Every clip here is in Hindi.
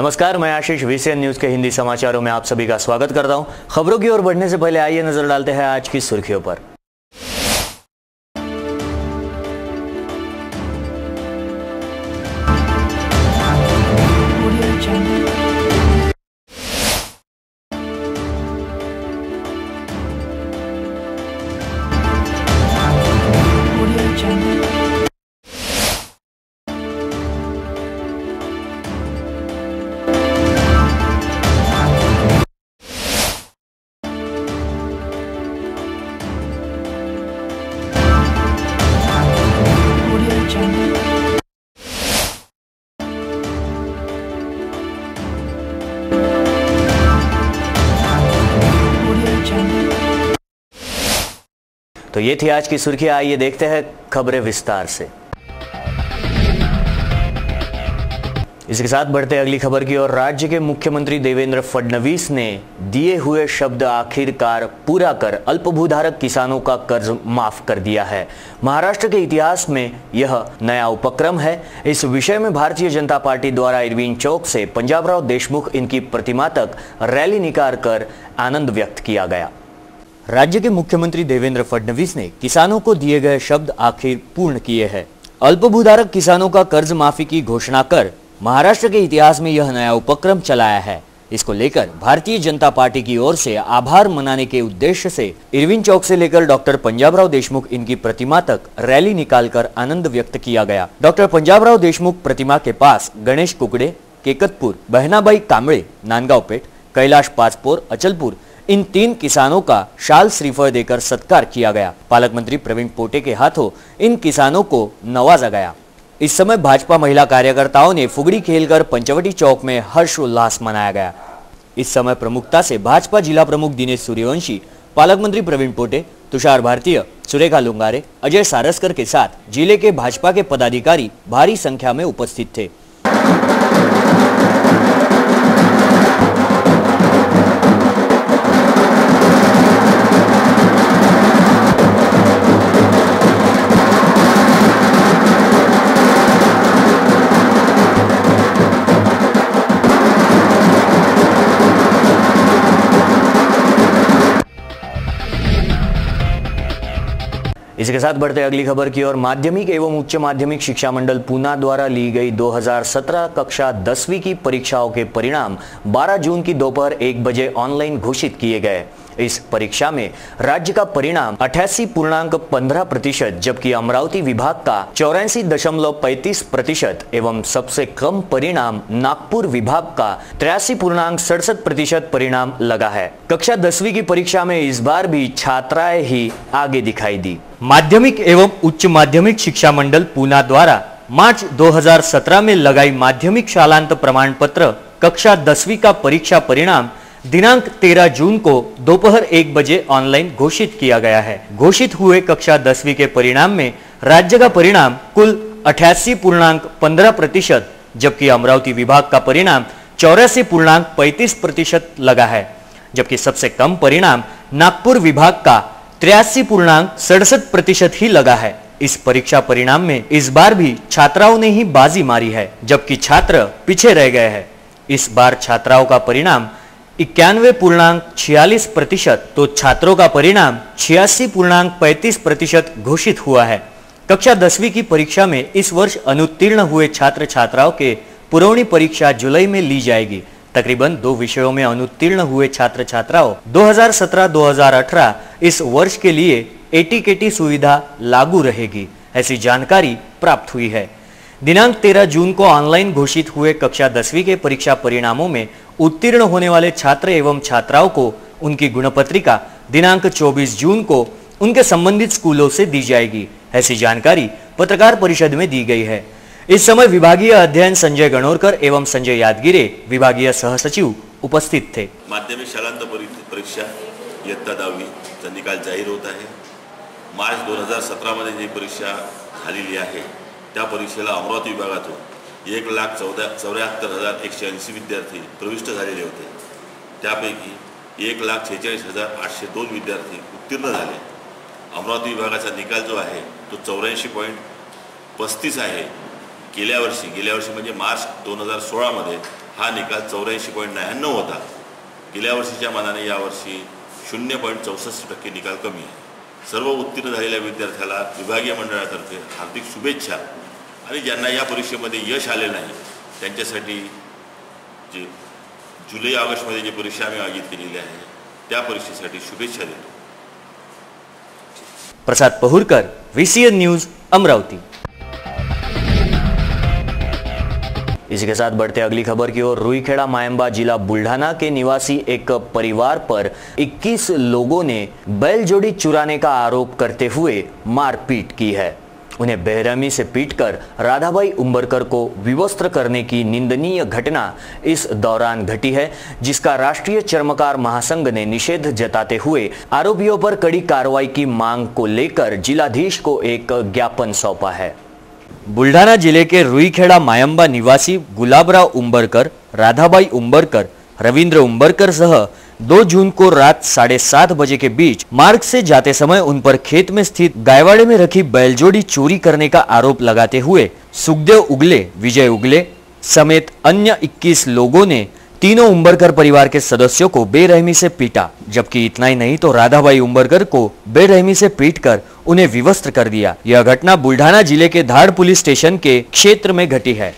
नमस्कार, मैं आशीष वीसीएन न्यूज के हिंदी समाचारों में आप सभी का स्वागत करता हूं। खबरों की ओर बढ़ने से पहले आइए नजर डालते हैं आज की सुर्खियों पर। तो ये थी आज की सुर्खियां। आइए देखते हैं खबरें विस्तार से। इसके साथ बढ़ते अगली खबर की ओर। राज्य के मुख्यमंत्री देवेंद्र फडणवीस ने दिए हुए शब्द आखिरकार पूरा कर अल्पभूधारक किसानों का कर्ज माफ कर दिया है। महाराष्ट्र के इतिहास में यह नया उपक्रम है। इस विषय में भारतीय जनता पार्टी द्वारा इरविन चौक से पंजाबराव देशमुख इनकी प्रतिमा तक रैली निकालकर आनंद व्यक्त किया गया। राज्य के मुख्यमंत्री देवेंद्र फडणवीस ने किसानों को दिए गए शब्द आखिर पूर्ण किए हैं। अल्पभूधारक किसानों का कर्ज माफी की घोषणा कर महाराष्ट्र के इतिहास में यह नया उपक्रम चलाया है। इसको लेकर भारतीय जनता पार्टी की ओर से आभार मनाने के उद्देश्य से इरविन चौक से लेकर डॉक्टर पंजाबराव देशमुख इनकी प्रतिमा तक रैली निकालकर आनंद व्यक्त किया गया। डॉक्टर पंजाबराव देशमुख प्रतिमा के पास गणेश कुकड़े, केकतपुर, बहनाबाई कांबळे, नांदगांव पेठ, कैलाश पाचपोर, अचलपुर इन 3 किसानों का शाल श्रीफल देकर सत्कार किया गया। पालक मंत्री प्रवीण पोटे के हाथों इन किसानों को नवाजा गया। इस समय भाजपा महिला कार्यकर्ताओं ने फुगड़ी खेलकर पंचवटी चौक में हर्षोल्लास मनाया गया। इस समय प्रमुखता से भाजपा जिला प्रमुख दिनेश सूर्यवंशी, पालक मंत्री प्रवीण पोटे, तुषार भारतीय, सुरेखा लुंगारे, अजय सारस्कर के साथ जिले के भाजपा के पदाधिकारी भारी संख्या में उपस्थित थे। इसके साथ बढ़ते अगली खबर की ओर। माध्यमिक एवं उच्च माध्यमिक शिक्षा मंडल पूना द्वारा ली गई 2017 कक्षा 10वीं की परीक्षाओं के परिणाम 12 जून की दोपहर 1 बजे ऑनलाइन घोषित किए गए। इस परीक्षा में राज्य का परिणाम 88.15% जबकि अमरावती विभाग का 84.35% एवं सबसे कम परिणाम नागपुर विभाग का 83.67% परिणाम लगा है। कक्षा 10वीं की परीक्षा में इस बार भी छात्राएं ही आगे दिखाई दी। माध्यमिक एवं उच्च माध्यमिक शिक्षा मंडल पूना द्वारा मार्च 2017 में लगाई माध्यमिक शालांत प्रमाण पत्र कक्षा 10वीं का परीक्षा परिणाम दिनांक 13 जून को दोपहर 1 बजे ऑनलाइन घोषित किया गया है। घोषित हुए कक्षा 10वीं के परिणाम में राज्य का परिणाम कुल 88.15% जबकि अमरावती विभाग का परिणाम 84.35% लगा है। जबकि सबसे कम परिणाम नागपुर विभाग का 83.67% ही लगा है। इस परीक्षा परिणाम में इस बार भी छात्राओं ने ही बाजी मारी है, जबकि छात्र पीछे रह गए हैं। इस बार छात्राओं का परिणाम 91.46% तो छात्रों का परिणाम 86.35% घोषित हुआ है। कक्षा 10वीं की परीक्षा में इस वर्ष अनुत्तीर्ण हुए छात्र छात्राओं के पुरवणी परीक्षा जुलाई में ली जाएगी। तकरीबन 2 विषयों में अनुत्तीर्ण हुए छात्र छात्राओं 2017-2018 इस वर्ष के लिए एटीकेटी सुविधा लागू रहेगी, ऐसी जानकारी प्राप्त हुई है। दिनांक 13 जून को ऑनलाइन घोषित हुए कक्षा 10वीं के परीक्षा परिणामों में उत्तीर्ण होने वाले छात्र एवं छात्राओं को उनकी गुणपत्रिका दिनांक 24 जून को उनके संबंधित स्कूलों से दी जाएगी, ऐसी जानकारी पत्रकार परिषद में दी गई है। इस समय विभागीय अध्ययन संजय गणोरकर एवं संजय यादगिरे विभागीय सहसचिव उपस्थित थे। माध्यमिक शालांत परीक्षा इयत्ता 10वी चा निकाल जाहीर होत आहे। मार्च 2017 मध्ये जी परीक्षा झालेली आहे त्या परीक्षेला अमरावती विभागातून 1,74,180 विद्यार्थी प्रविष्ट झालेले होते। त्यापैकी 1,46,802 विद्यार्थी उत्तीर्ण झाले। अमरावती विभागाचा निकाल जो आहे तो 84.35 आहे। गेल्या वर्षी म्हणजे मार्च 2016 मध्ये हा निकाल 84.99 होता. गेल्या वर्षीच्या मानाने यावर्षी 0.64% निकाल कमी आहे. सर्व उत्तीर्ण झालेल्या विद्यार्थ्याला विभागीय मंडळातर्फे हार्दिक शुभेच्छा आणि ज्यांना या परीक्षेमध्ये यश आले नाही त्यांच्यासाठी जे जुलै ऑगस्टमध्ये जी परीक्षा आम्ही आयोजित केलेली आहे त्या परीक्षेसाठी शुभेच्छा देतो. प्रसाद पहुरकर, VCN न्यूज, अमरावती. इसी के साथ बढ़ते अगली खबर की ओर. रुईखेड़ा मायंबा जिला बुल्ढाना के निवासी एक परिवार पर 21 लोगों ने बैलजोड़ी चुराने का आरोप करते हुए मारपीट की है. उन्हें बेरहमी से पीटकर राधाबाई उम्बरकर को विवस्त्र करने की निंदनीय घटना इस दौरान घटी है, जिसका राष्ट्रीय चर्मकार महासंघ ने निषेध जताते हुए आरोपियों पर कड़ी कार्रवाई की मांग को लेकर जिलाधीश को एक ज्ञापन सौंपा है. बुल्ढाना जिले के रुईखेड़ा मायंबा निवासी गुलाबराव उम्बरकर, राधाबाई उम्बरकर, रविंद्र उम्बरकर सह 2 जून को रात 7:30 बजे के बीच मार्ग से जाते समय उन पर खेत में स्थित गायवाड़े में रखी बैलजोड़ी चोरी करने का आरोप लगाते हुए सुखदेव उगले, विजय उगले समेत अन्य 21 लोगों ने तीनों उम्बरकर परिवार के सदस्यों को बेरहमी से पीटा. जबकि इतना ही नहीं तो राधाबाई उम्बरकर को बेरहमी से पीटकर उन्हें विवस्त्र कर दिया. यह घटना बुल्ढाना जिले के धाड़ पुलिस स्टेशन के क्षेत्र में घटी है.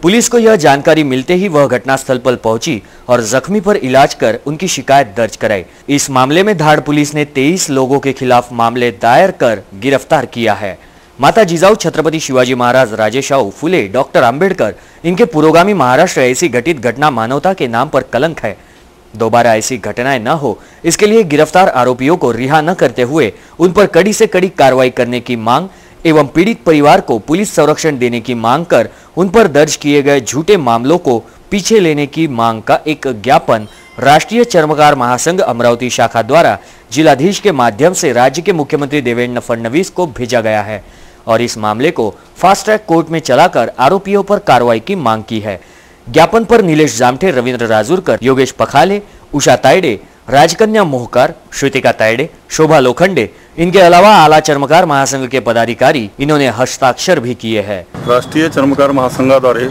पुलिस को यह जानकारी मिलते ही वह घटनास्थल पर पहुंची और जख्मी पर इलाज कर उनकी शिकायत दर्ज कराई. इस मामले में धाड़ पुलिस ने 23 लोगों के खिलाफ मामले दायर कर गिरफ्तार किया है. माता जिजाऊ छत्रपति शिवाजी महाराज, राजेशाहू फुले, डॉक्टर आंबेडकर, इनके पुरोगामी महाराष्ट्र ऐसी घटित घटना मानवता के नाम पर कलंक है. दोबारा ऐसी घटनाएं न हो इसके लिए गिरफ्तार आरोपियों को रिहा न करते हुए उन पर कड़ी से कड़ी कार्रवाई करने की मांग एवं पीड़ित परिवार को पुलिस संरक्षण देने की मांग कर उन पर दर्ज किए गए झूठे मामलों को पीछे लेने की मांग का एक ज्ञापन राष्ट्रीय चर्मकार महासंघ अमरावती शाखा द्वारा जिलाधीश के माध्यम से राज्य के मुख्यमंत्री देवेंद्र फडणवीस को भेजा गया है और इस मामले को फास्ट ट्रैक कोर्ट में चलाकर आरोपियों पर कार्रवाई की मांग की है. ज्ञापन पर नीलेश जामठे, रविंद्र राजूरकर, योगेश पखाले, उषा तायडे, राजकन्या मोहकार, श्रुतिका तायडे, शोभा लोखंडे, इनके अलावा आला चर्मकार महासंघ के पदाधिकारी इन्होंने हस्ताक्षर भी किए हैं. राष्ट्रीय चर्मकार महासंघाद्वारे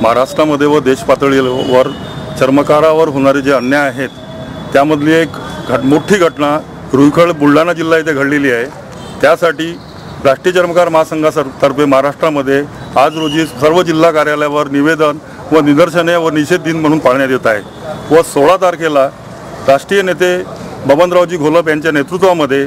महाराष्ट्रामध्ये व देश पातळीवर चर्मकारावर होणारे जे अन्याय आहेत त्यामधली एक मोठी घटना रुईखेड बुलढाणा जिल्हा येथे घडलेली आहे. त्यासाठी राष्ट्रीय चर्मकार महासंघातर्फे महाराष्ट्रामध्ये आज रोजी सर्व जिल्हा कार्यालयावर निवेदन व निदर्शने व निषेध दिन म्हणून पाळण्यात येत आहे व 16 तारखेला राष्ट्रीय नेते बबनरावजी घोलप यांच्या नेतृत्वामध्ये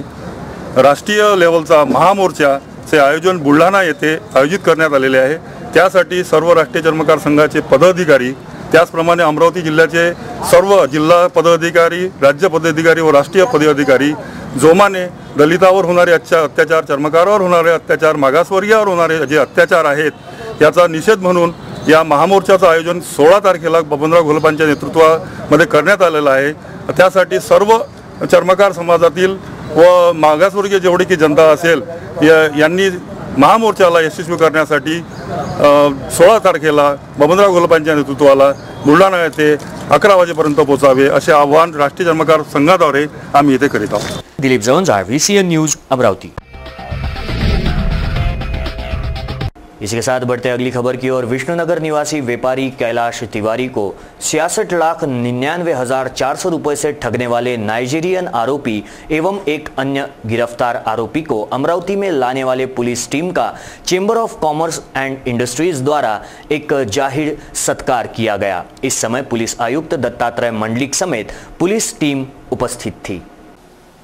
राष्ट्रीय लेवलचा महामोर्चाचे आयोजन बुलढाणा येथे आयोजित करण्यात आलेले आहे. त्यासाठी सर्व राष्ट्रीय चर्मकार संघाचे पदाधिकारी, त्याचप्रमाणे अमरावती जिल्ह्याचे सर्व जिल्हा पदाधिकारी, राज्य पदाधिकारी व राष्ट्रीय पदाधिकारी जोमाने दलितावर होणारे अत्याचार, चर्मकारावर होणारे अत्याचार, मागासवर्गीयावर होणारे जे अत्याचार आहेत याचा निषेध म्हणून या महामोर्चाचं आयोजन 16 तारखेला बबनराव घोलपांच्या नेतृत्वामध्ये करण्यात आलेलं आहे. त्यासाठी सर्व चर्मकार समाजातील व मागासवर्गीय जेवढी की जनता असेल यांनी महामोर्चाला यशस्वी करण्यासाठी 16 तारखेला बबनराव घोलपांच्या नेतृत्वाला बुलढाणा येथे 11 वाजेपर्यंत पोहोचावे असे आवाहन राष्ट्रीय चर्मकार संघाद्वारे आम्ही इथे करीत आहोत. Dilip Jawanjal, VCN news, Amravati. इसी के साथ बढ़ते अगली खबर की ओर. विष्णुनगर निवासी व्यापारी कैलाश तिवारी को 66,99,400 रुपए से ठगने वाले नाइजीरियन आरोपी एवं एक अन्य गिरफ्तार आरोपी को अमरावती में लाने वाले पुलिस टीम का chamber of commerce and industries द्वारा एक जाहिर सत्कार किया गया. इस समय पुलिस आयुक्त दत्तात्रेय मंडलिक समेत पुलिस टीम उपस्थित थी.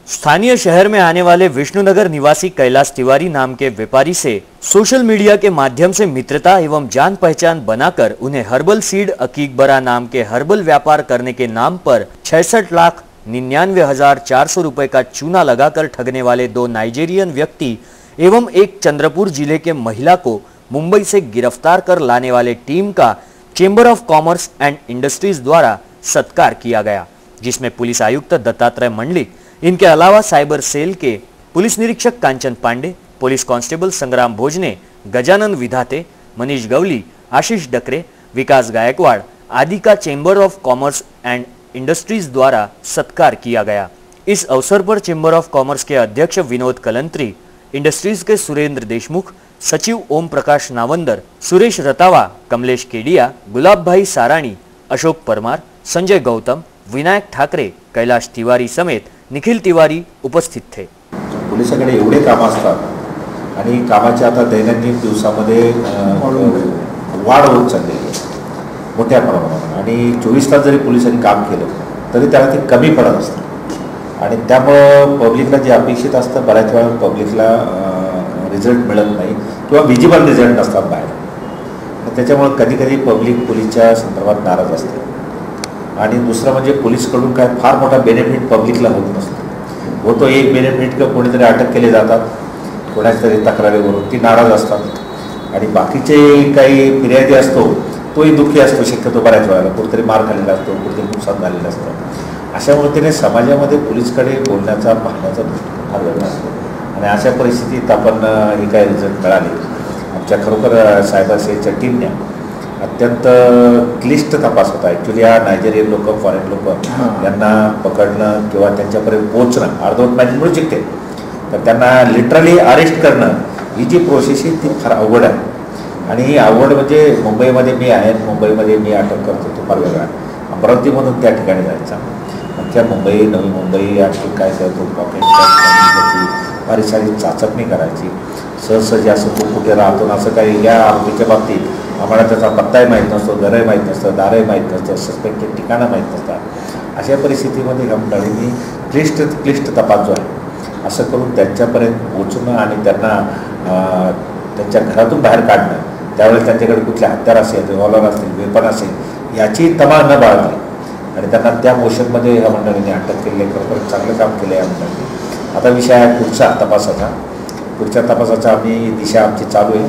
स्थानीय शहर में आने वाले विष्णुनगर निवासी कैलाश तिवारी नाम के व्यापारी से सोशल मीडिया के माध्यम से मित्रता एवं जान पहचान बनाकर उन्हें हर्बल सीड अकीकबरा नाम के हर्बल व्यापार करने के नाम पर 66,99,400 रुपए का चूना लगाकर ठगने वाले 2 नाइजीरियन व्यक्ति एवं एक चंद्रपुर जिले के महिला को मुंबई से गिरफ्तार कर लाने वाले टीम का chamber of commerce and industries द्वारा सत्कार किया गया, जिसमें पुलिस आयुक्त दत्तात्रेय मंडलिक, इनके अलावा साइबर सेल के पुलिस निरीक्षक कांचन पांडे, पुलिस कांस्टेबल संग्राम भोजने, गजानन विधाते, मनीष गवली, आशीष डकरे, विकास गायकवाड़ आदि का chamber of commerce and industries द्वारा सत्कार किया गया. इस अवसर पर चेंबर ऑफ कॉमर्स के अध्यक्ष विनोद कलंत्री, इंडस्ट्रीज के सुरेंद्र देशमुख, सचिव ओम प्रकाश नावंदर, सुरेश रतावा, कमलेश केडिया, गुलाब भाई साराणी, अशोक परमार, संजय गौतम, विनायक ठाकरे, कैलाश तिवारी समेत निखिल तिवारी उपस्थित थे। पोलिसांकडे एवढे काम असतात आणि कामाच्या आता दैनंदिन दिवसामध्ये वाढ होत चाललेली आहे मोठ्या प्रमाणात आणि 24 तास जरी पोलिसांनी काम केलं तरी त्याला ते कमी पडत असतं आणि त्यामुळं पब्लिकला जे अपेक्षित असतं बऱ्याच वेळा पब्लिकला रिझल्ट मिळत नाही किंवा विजिबल रिझल्ट नसतात बाहेर। त्याच्यामुळं कधी कधी पब्लिक पोलीसच्या संदर्भात नाराज असते आणि दुसरं म्हणजे पोलीसकडून काय फार मोठा बेनिफिट पब्लिकला होत नसतो। होतो एक बेनिफिट का कोणीतरी अटक केले जातात कोणाच्या तरी तक्रारीवरून, ती नाराज असतात आणि बाकीचे काही फिर्यादी असतो तोही दुःखी असतो शक्यतो बऱ्याच वेळेला, कुठेतरी मार खाल्लेला असतो, कुठेतरी नुकसान झालेलं असतं। अशा वृत्तीने समाजामध्ये पोलीसकडे बोलण्याचा पाहण्याचा दृष्टिकोन फार वेगळा असतो आणि अशा परिस्थितीत आपण हे काय रिझल्ट मिळाले आमच्या खरोखर सायबर सेलच्या टीमने अत्यंत क्लिष्ट तपास होता। ॲक्च्युली हा नायजेरियन लोक, फॉरेन लोक यांना पकडणं किंवा त्यांच्यापर्यंत पोहोचणं अर्धवट मॅच मिळू शकते, तर त्यांना लिटरली अरेस्ट करणं ही जी प्रोसेस आहे ती फार अवघड आहे आणि ही आवड म्हणजे मुंबईमध्ये मी आहे, मुंबईमध्ये मी अटक करतो तो फार वेगळा, अमरावतीमधून त्या ठिकाणी जायचा, अख्ख्या मुंबई, नवी मुंबई आणखी काय करतो पॉकेटची फारी सारी चाचपणी करायची, सहज असं तो कुठे राहतो असं काही या आरोपीच्या बाबतीत आम्हाला त्याचा पत्ताही माहीत नसतो, घरही माहीत नसतं, दारही माहीत नसतं, सस्पेक्टेड ठिकाणं माहीत नसतात। अशा परिस्थितीमध्ये कंपनीने क्लिष्ट तपास जो आहे असं करून त्यांच्यापर्यंत पोचणं आणि त्यांना त्यांच्या घरातून बाहेर काढणं, त्यावेळेस त्यांच्याकडे कुठले हत्यार असेल, रिव्हॉल्वर असेल, वेपन असेल याची तमा न बाळगली आणि त्यांना त्या मोशनमध्ये ह्या मंडळींनी अटक केली आहे। खरोखर चांगलं काम केलं आहे या मंडळींनी। आता विषय आहे पुढच्या तपासाचा आम्ही दिशा आमची चालू आहे,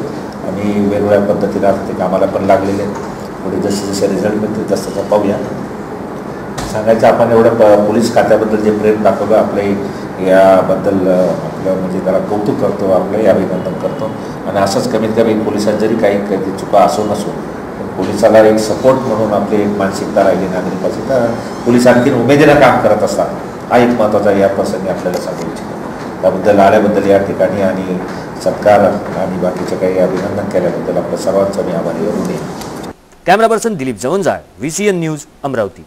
आम्ही वेगवेगळ्या पद्धतीने ते कामाला पण लागलेले आहेत। पुढे जसे रिझल्ट मिळतील तसं पाहूया। सांगायचं आपण एवढं पोलीस खात्याबद्दल जे प्रेम दाखवलं आपले याबद्दल आपलं म्हणजे त्याला कौतुक करतो, आपलंही अभिनंदन करतो आणि असंच कमीत कमी पोलिसात जरी काही चुका असो नसो पण पोलिसाला एक सपोर्ट म्हणून आपली एक मानसिकता राहिली नागरिकाची, तर पोलीस आणखीन उमेदीनं काम करत असतात हा एक महत्त्वाचा या प्रसंगी आपल्याला सांगू इच्छितो। त्याबद्दल आल्याबद्दल या ठिकाणी आणि सत्कार आणि बाकीचे काही अभिनंदन केल्याबद्दल आपल्या सर्वांचं मी आभारी आहे। Camera person Dilip Jawanjal, VCN news, Amravati.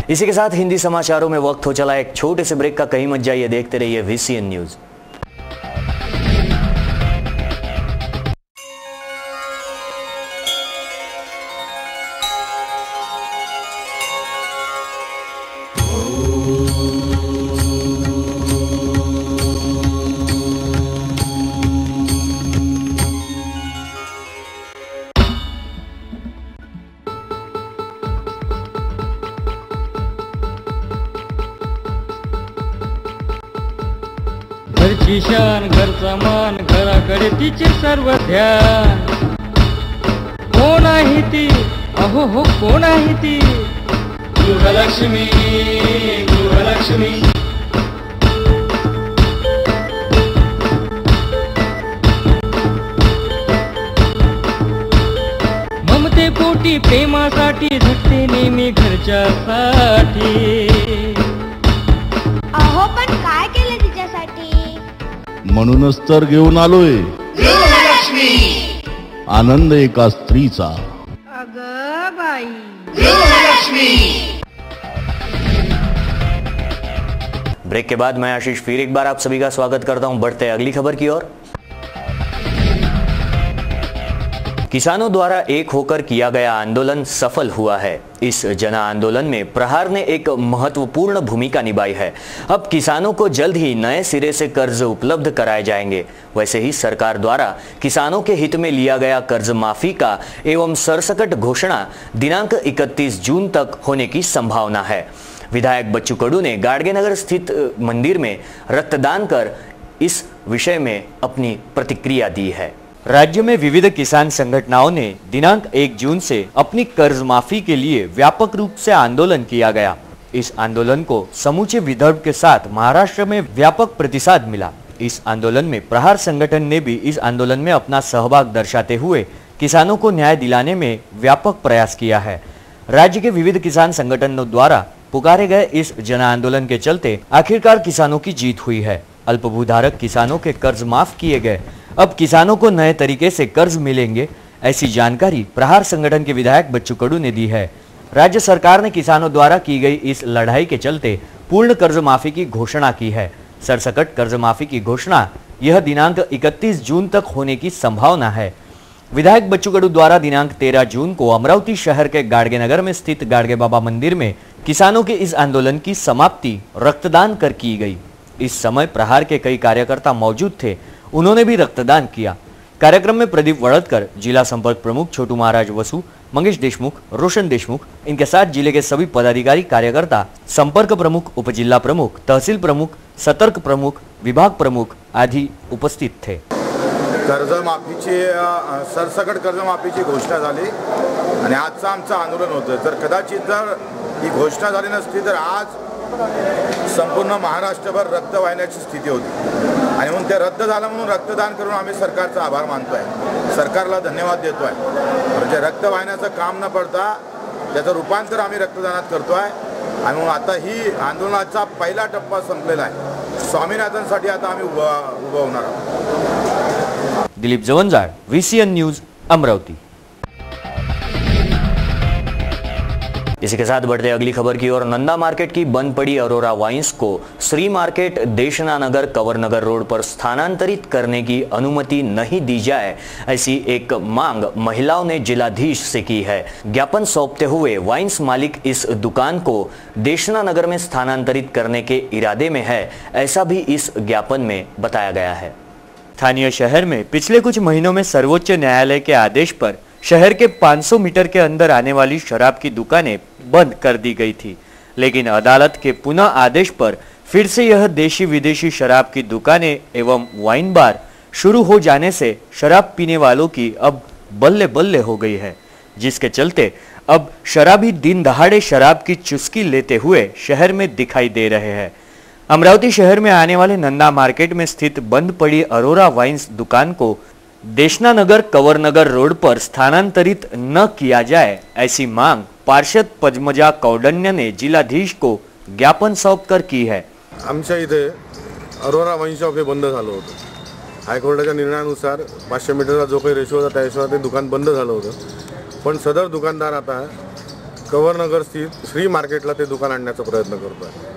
इसी के साथ हिंदी समाचारों में वक्त हो चला एक छोटे से ब्रेक का, कहीं मत जाइए, देखते रहिए VCN न्यूज। घरची शान, घरचा मान, घराकडे तिचे सर्व ध्यान। कोण आहे ती, अहो हो कोण आहे ती, गृहलक्ष्मी, गृहलक्ष्मी। ममते पोटी प्रेमासाठी झटते नेहमी घरच्यासाठी। अहो पण काय केलं तिच्यासाठी, म्हणूनच तर घेऊन आलोय गृहलक्ष्मी, आनंद एका स्त्रीचा। अगं बाई, गृहलक्ष्मी। ब्रेक के बाद मैं आशीष फिर एक बार आप सभी का स्वागत करता हूं। बढ़ते हैं अगली खबर की ओर। किसानों द्वारा एक होकर किया गया आंदोलन सफल हुआ है। इस जन आंदोलन में प्रहार ने एक महत्वपूर्ण भूमिका निभाई है। अब किसानों को जल्द ही नए सिरे से कर्ज उपलब्ध कराए जाएंगे। वैसे ही सरकार द्वारा किसानों के हित में लिया गया कर्ज माफी का एवं सरसकट घोषणा दिनांक 31 जून तक होने की संभावना है। विधायक बच्चू कडू ने गाडगेनगर स्थित मंदिर में रक्तदान कर इस विषय में अपनी प्रतिक्रिया दी है। राज्य में विविध किसान संगठनों ने दिनांक 1 जून से अपनी कर्ज माफी के लिए व्यापक रूप से आंदोलन किया गया। इस आंदोलन को समूचे विदर्भ के साथ महाराष्ट्र में व्यापक प्रतिसाद मिला। इस आंदोलन में प्रहार संगठन ने भी इस आंदोलन में अपना सहभाग दर्शाते हुए किसानों को न्याय दिलाने में व्यापक प्रयास किया है। राज्य के विविध किसान संगठनों द्वारा पुकारे गए इस जन आंदोलन के चलते आखिरकार किसानों की जीत हुई है। अल्पभूधारक किसानों के कर्ज माफ किए गए। अब किसानों को नए तरीके से कर्ज मिलेंगे। ऐसी जानकारी प्रहार संगठन के विधायक बच्चू कडू ने दी है। राज्य सरकार ने किसानों द्वारा की गई इस लड़ाई के चलते पूर्ण कर्ज माफी की घोषणा की है। सरसकट कर्ज माफी की घोषणा यह दिनांक 31 जून तक होने की संभावना है। विधायक बच्चू कडू द्वारा दिनांक 13 जून को अमरावती शहर के गाड़गे नगर में स्थित गाड़गे बाबा मंदिर में किसानों के इस आंदोलन की समाप्ति रक्तदान कर की गई। इस समय प्रहार के कई कार्यकर्ता मौजूद थे, उन्होंने भी रक्तदान किया। कार्यक्रम में प्रदीप वड़दकर, जिला संपर्क प्रमुख छोटू महाराज वसु, मंगेश देशमुख, रोशन देशमुख, इनके साथ जिले के सभी पदाधिकारी कार्यकर्ता, संपर्क प्रमुख, उपजिल्ला प्रमुख, तहसील प्रमुख, सतर्क प्रमुख, विभाग प्रमुख आदि उपस्थित थे। कर्जमाफीची सरसकट कर्जमाफीची घोषणा झाली आणि आजचं आमचं आंदोलन होतं। तर कदाचित जर ही घोषणा झाली नसती तर आज संपूर्ण महाराष्ट्रभर रक्त वाहिण्याची स्थिती होती आणि म्हणून ते रद्द झालं म्हणून रक्तदान करून आम्ही सरकारचा आभार मानतोय, सरकारला धन्यवाद देतोय। म्हणजे रक्त वाहिण्याचं काम न पडता त्याचं रूपांतर आम्ही रक्तदानात करतोय आणि म्हणून आता ही आंदोलनाचा पहिला टप्पा संपलेला आहे। स्वामीनाथनसाठी आता आम्ही उभं होणार आहोत। Dilip Jawanjal, VCN news, Amravati. इसी के साथ बढ़ते अगली खबर की ओर। नंदा मार्केट की बंद पड़ी अरोरा वाइन्स को श्री मार्केट देशना नगर कंवर नगर रोड पर स्थानांतरित करने की अनुमति नहीं दी जाए, ऐसी एक मांग महिलाओं ने जिलाधीश से की है। ज्ञापन सौंपते हुए वाइन्स मालिक इस दुकान को देशना नगर में स्थानांतरित करने के इरादे में है, ऐसा भी इस ज्ञापन में बताया गया है। स्थानीय शहर में पिछले कुछ महीनों में सर्वोच्च न्यायालय के आदेश पर शहर के 500 मीटर के अंदर आने वाली शराब की दुकानें बंद कर दी गई थी, लेकिन अदालत के पुनः आदेश पर फिर से यह देशी विदेशी शराब की दुकानें एवं वाइन बार शुरू हो जाने से शराब पीने वालों की अब बल्ले बल्ले हो गई है, जिसके चलते अब शराबी दिन दहाड़े शराब की चुस्की लेते हुए शहर में दिखाई दे रहे हैं। अमरावती शहर में आने वाले नंदा मार्केट में स्थित बंद पड़ी अरोरा वाइन्स दुकान को देशना नगर कंवर नगर रोड पर स्थानांतरित न किया जाए, ऐसी मांग पार्षद पद्मजा कौंडण्य ने जिलाधीश को ज्ञापन सौंपकर की है। आमच्या इथे अरोरा वाईन शॉप हे बंद झालं होतं। हायकोर्टाच्या निर्णयानुसार 500 मीटरचा जो काही रेशो होता त्या हिशोबाने ते दुकान बंद झालं होतं, पण सदर दुकानदार आता कंवर नगर स्थित श्री मार्केटला ते दुकान आणण्याचा प्रयत्न करतो आहे।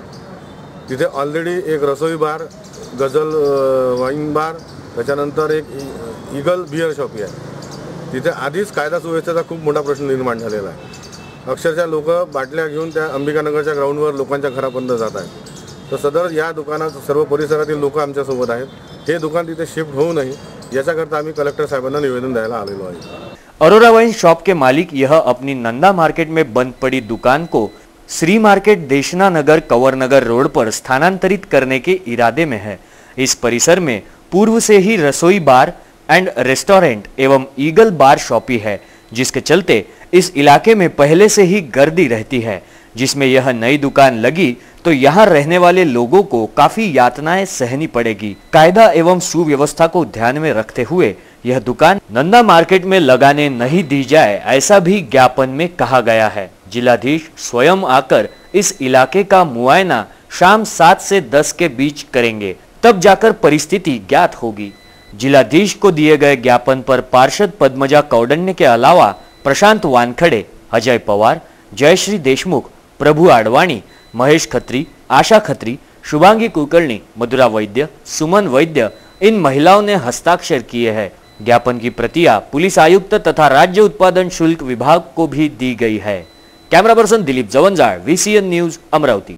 तिथे ऑलरेडी एक रसोई बार, गजल वाईन बार, त्याच्यानंतर एक ईगल बियर शॉपी आहे। तिथे आधीच कायदा सुव्यवस्थेचा खूप मोठा प्रश्न निर्माण झालेला आहे। अक्षरशः लोक बाटल्या घेऊन त्या अंबिकानगरच्या ग्राउंडवर लोकांच्या घरापर्यंत जात आहेत। तर सदर या दुकानात सर्व परिसरातील लोक आमच्यासोबत आहेत। हे दुकान तिथे शिफ्ट होऊ नये याच्याकरता आम्ही कलेक्टर साहेबांना निवेदन द्यायला आलेलो आहे। अरोरा वाइन शॉप के मालिक यह अपनी नंदा मार्केट में बंद पड़ी दुकान को श्री मार्केट देशना नगर कंवर नगर रोड पर स्थानांतरित करने के इरादे में है। इस परिसर में पूर्व से ही रसोई बार एंड रेस्टोरेंट एवं ईगल बार शॉपी है, जिसके चलते इस इलाके में पहले से ही गर्दी रहती है, जिसमें यह नई दुकान लगी तो यहाँ रहने वाले लोगों को काफी यातनाएं सहनी पड़ेगी। कायदा एवं सुव्यवस्था को ध्यान में रखते हुए यह दुकान नंदा मार्केट में लगाने नहीं दी जाए, ऐसा भी ज्ञापन में कहा गया है। जिलाधीश स्वयं आकर इस इलाके का मुआयना शाम 7 से 10 के बीच करेंगे, तब जाकर परिस्थिति ज्ञात होगी। जिलाधीश को दिए गए ज्ञापन पर पार्षद पद्मजा कौंडण्य के अलावा प्रशांत वानखड़े, अजय पवार, जयश्री देशमुख, प्रभु आडवाणी, महेश खत्री, आशा खत्री, शुभांगी कुलकर्णी, मधुरा वैद्य, सुमन वैद्य इन महिलाओं ने हस्ताक्षर किए हैं। ज्ञापन की प्रतियां पुलिस आयुक्त तथा राज्य उत्पादन शुल्क विभाग को भी दी गई है। Camera person Dilip Jawanjal, VCN news, Amravati.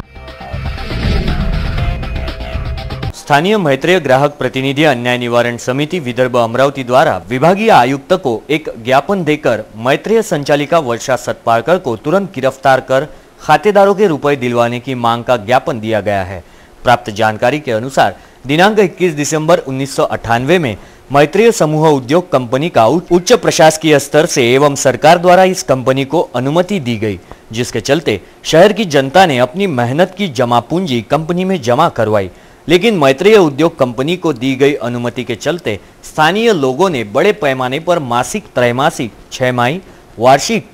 स्थानीय मैत्रेय ग्राहक प्रतिनिधि अन्याय निवारण समिति विदर्भ अमरावती द्वारा विभागीय आयुक्त को एक ज्ञापन देकर मैत्रेय संचालिका वर्षा सतपालकर को तुरंत गिरफ्तार कर खातेदारों के रुपए दिलवाने की मांग का ज्ञापन दिया गया है। प्राप्त जानकारी के अनुसार दिनांक 21 दिसंबर 1998 में मैत्रेय समूह उद्योग कंपनी का उच्च प्रशासकीय स्तर से एवं सरकार द्वारा इस कंपनी को अनुमति दी गई, जिसके चलते शहर की जनता ने अपनी मेहनत की जमा पूंजी कंपनी में जमा करवाई। लेकिन मैत्रेय उद्योग कंपनी को दी गई अनुमति के चलते स्थानीय लोगों ने बड़े पैमाने पर मासिक, त्रैमासिक, छमाही, वार्षिक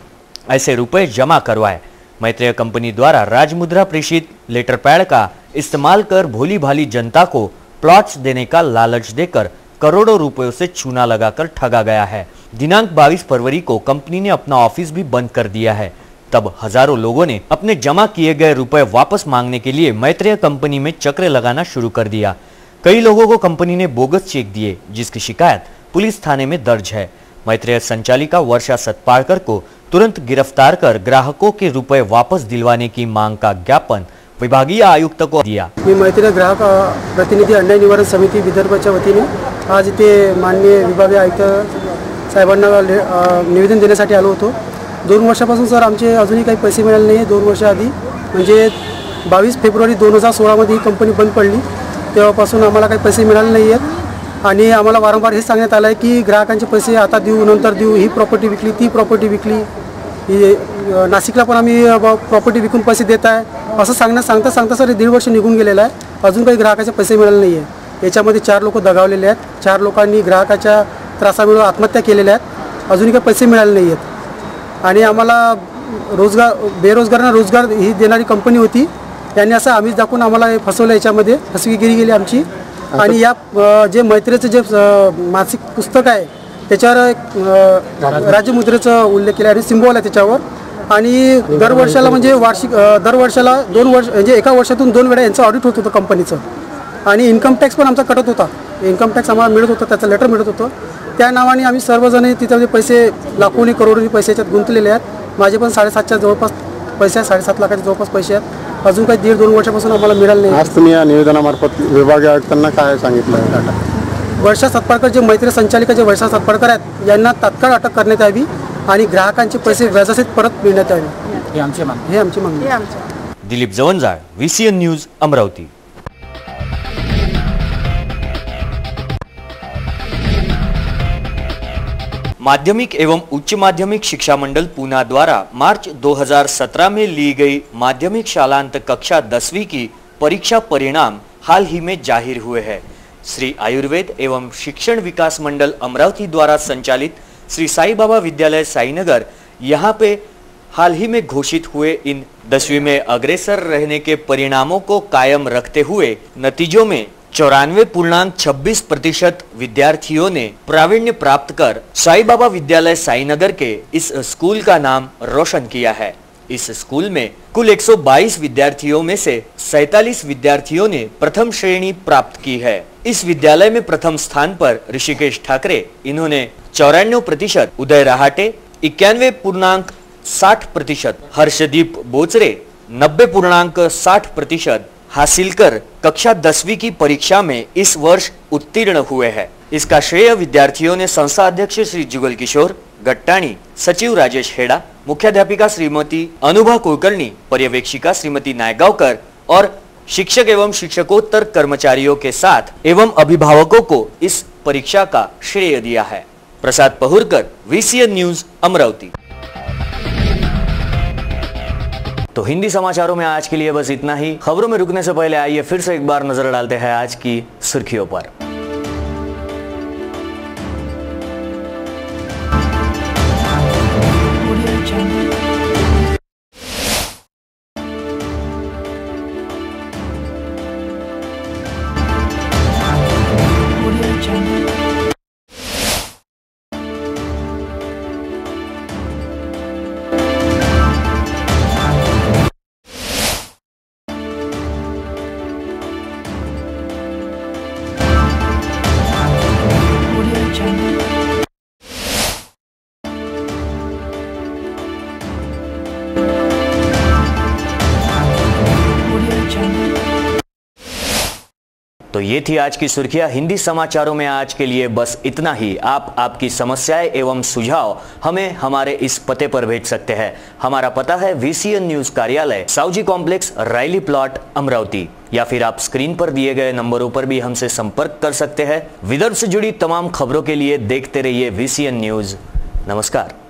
ऐसे रुपए जमा करवाए। मैत्रेय कंपनी द्वारा राजमुद्रा प्रेषित लेटर पैड का इस्तेमाल कर भोली भाली जनता को प्लॉट्स देने का लालच देकर करोड़ों रुपयों से चूना लगाकर ठगा गया है। दिनांक 22 फरवरी को कंपनी ने अपना ऑफिस भी बंद कर दिया है। तब हजारों लोगों ने अपने जमा किए गए रुपए वापस मांगने के लिए मैत्रेय कंपनी में चक्र लगाना शुरू कर दिया। कई लोगों को कंपनी ने बोगस चेक दिए, जिसकी शिकायत पुलिस थाने में दर्ज है। मैत्रेय संचालिका वर्षा सतपाड़कर को तुरंत गिरफ्तार कर ग्राहकों के रुपए वापस दिलवाने की मांग का ज्ञापन विभागीय आयुक्त को दिया। मी मैत्रेय ग्राहक प्रतिनिधी अन्याय निवारण समिती विदर्भच्या वतीने आज इथे माननीय विभागीय आयुक्त साहेबांना निवेदन देण्यासाठी आलो होतो। 2 वर्षापासून सर आमचे अजूनही काही पैसे मिळाले नाही। 2 वर्ष आधी म्हणजे 22 फेब्रुवारी 2016 मध्ये ही कंपनी बंद पडली, तेव्हापासून आम्हाला काही पैसे मिळाले नाही आहेत आणि आम्हाला वारंवार हे सांगण्यात आलं आहे की ग्राहकांचे पैसे आता देऊ, नंतर देऊ, ही प्रॉपर्टी विकली, ती प्रॉपर्टी विकली, ही नाशिकला पण आम्ही प्रॉपर्टी विकून पैसे देत आहे असं सांगता सर 1.5 वर्ष निघून गेलेलं आहे। अजून काही ग्राहकाचे पैसे मिळाले नाही आहे। याच्यामध्ये 4 लोक दगावलेले आहेत। 4 लोकांनी ग्राहकाच्या त्रासामुळे आत्महत्या केलेल्या आहेत। अजूनही काही पैसे मिळाले नाही आहेत आणि आम्हाला बेरोजगारांना रोजगार ही देणारी कंपनी होती, यांनी असं आम्ही दाखवून आम्हाला फसवलं। याच्यामध्ये फसवेगिरी गेली आमची। आणि या जे मैत्रेचं जे मासिक पुस्तक आहे त्याच्यावर राज्य मुद्रेचा उल्लेख केला आहे, सिम्बॉल आहे त्याच्यावर। आणि दरवर्षाला म्हणजे वार्षिक दरवर्षाला 2 वर्ष म्हणजे एका वर्षातून 2 वेळा यांचं ऑडिट होत होतं कंपनीचं। आणि इन्कम टॅक्स पण आमचा कटत होता, इन्कम टॅक्स आम्हाला मिळत होता, त्याचं लेटर मिळत होतं। त्या नावाने आम्ही सर्वजण तिथे पैसे लाखोनी करोडोनी पैसे याच्यात गुंतलेले आहेत। माझे पण 7.5च्या जवळपास पैसे आहेत, 7.5 लाखाच्या जवळपास पैसे आहेत। अजून काही 1.5-2 वर्षापासून आम्हाला मिळालं नाही। आज तुम्ही या निवेदनामार्फत विभागीय आयुक्तांना काय सांगितलं? वर्षा सतपाडकर जे मैत्रेय संचालिका जे वर्षा सतपाडकर आहेत यांना तात्काळ अटक करण्यात यावी आणि ग्राहकांचे पैसे व्याजासहित परत मिळण्यात यावे, हे आमची मागणी आहे। Dilip Jawanjal, VCN news, Amravati. माध्यमिक एवं उच्च माध्यमिक शिक्षा मंडल पूना द्वारा मार्च 2017 में ली गई माध्यमिक शालांत कक्षा 10वीं की परीक्षा परिणाम हाल ही में जाहिर हुए हैं। श्री आयुर्वेद एवं शिक्षण विकास मंडल अमरावती द्वारा संचालित श्री साई बाबा विद्यालय साईनगर यहाँ पे हाल ही में घोषित हुए इन 10वीं में अग्रसर रहने के परिणामों को कायम रखते हुए नतीजों में 94.26% विद्यार्थियों ने प्रावीण्य प्राप्त कर साई बाबा विद्यालय साईनगर के इस स्कूल का नाम रोशन किया है। इस स्कूल में कुल 122 विद्यार्थियों में से 47 विद्यार्थियों ने प्रथम श्रेणी प्राप्त की है। इस विद्यालय में प्रथम स्थान पर ऋषिकेश ठाकरे, इन्होंने 94%, उदय रहाटे 91.60%, हर्षदीप बोचरे 90.60% हासिल कर कक्षा 10वीं की परीक्षा में इस वर्ष उत्तीर्ण हुए हैं। इसका श्रेय विद्यार्थियों ने संस्था अध्यक्ष श्री जुगल किशोर गट्टाणी, सचिव राजेश हेड़ा, मुख्याध्यापिका श्रीमती अनुभा कुलकर्णी, पर्यवेक्षिका श्रीमती नायगांवकर और शिक्षक एवं शिक्षकोत्तर कर्मचारियों के साथ एवं अभिभावकों को इस परीक्षा का श्रेय दिया है। प्रसाद पहुरकर, VCN न्यूज, अमरावती। तो हिंदी समाचारों में आज के लिए बस इतना ही। खबरों में रुकने से पहले आइए फिर से एक बार नजर डालते हैं आज की सुर्खियों पर। तो ये थी आज की सुर्खियां हिंदी समाचारों में। आज के लिए बस इतना ही। आप आपकी समस्याएं एवं सुझाव हमें हमारे इस पते पर भेज सकते हैं। हमारा पता है VCN न्यूज कार्यालय, साउजी कॉम्प्लेक्स, रायली प्लॉट, अमरावती। या फिर आप स्क्रीन पर दिए गए नंबरों पर भी हमसे संपर्क कर सकते हैं। विदर्भ से जुड़ी तमाम खबरों के लिए देखते रहिए VCN न्यूज। नमस्कार।